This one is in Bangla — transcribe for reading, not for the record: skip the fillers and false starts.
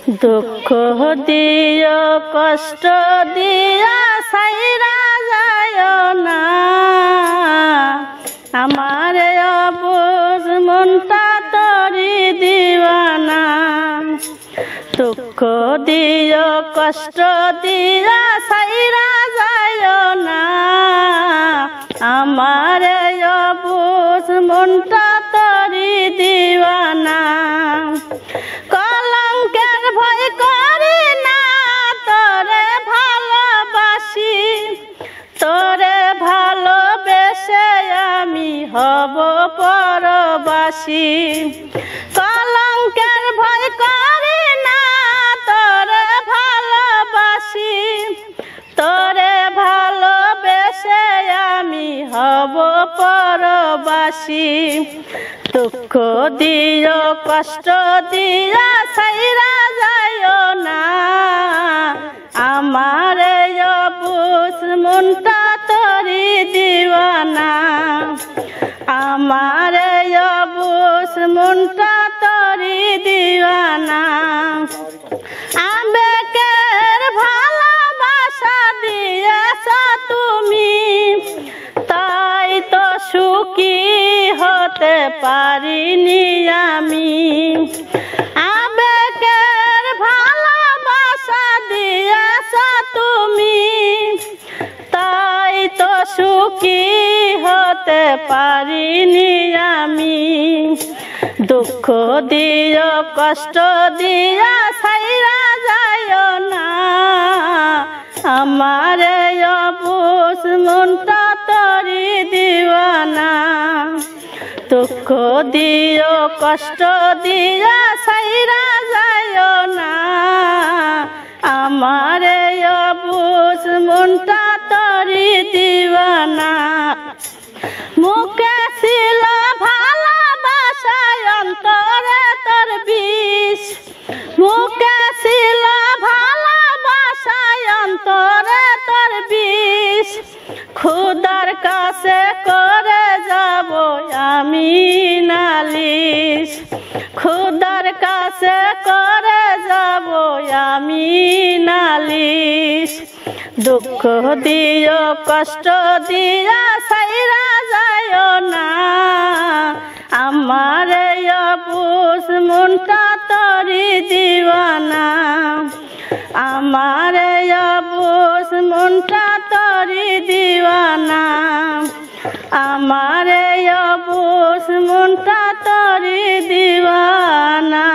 দুঃখ দিও কষ্ট দিয়া সাইরা যায় না আমার অবুঝ মনটা তরি দিওয়ানা। দুঃখ দিও কষ্ট দিয়া সাইরা যায় না আমার অবুঝ মনটা তরি দিওয়ানা। কলঙ্কের ভয় করি না তোরে ভালোবাসি, তোরে ভালোবেসে আমি হব পরবাসী। কলঙ্কের ভয় করি না তোরে ভালোবাসি, তোরে ভালোবেসে আমি হব পরবাসী। দুঃখ দিও কষ্ট দিয়া সাইরা যায় না আমার অবুঝ মনটা তরি দিওয়ানা। আমার অবুঝ মনটা তরি দিওয়ানা। আবেগের ভালোবাসা দিয়েছ তুমি, তাই তো সুখী হতে পারিনি আমি। আবেগের ভালোবাসা দিয়েছ তুমি, তাই তো সুখী হতে পারিনি আমি। দুঃখ দিও কষ্ট দিয়া সাইরা যায় না আমার অবুঝ মনটা তরি দিওয়ানা। দুঃখ দিও কষ্ট দিয়া সাইরা যায় না আমার অবুঝ মনটা তরি দিওয়ানা। মুখে ছিল ভালোবাসায় অন্তরে তোর বিষ, মুখে ছিল ভালোবাসায় অন্তরে তোর বিষ। খোদার কাছে করে যাব আমি নালিশ, খোদার কাছে করে যাব আমি নালিশ। দুঃখ দিও কষ্ট দিয়া সাইরা যায় না আমার অবুঝ মনটা তরি দিওয়ানা। আমার অবুঝ মনটা তরি দিওয়ানা। আমার অবুঝ মনটা তরি দিওয়ানা।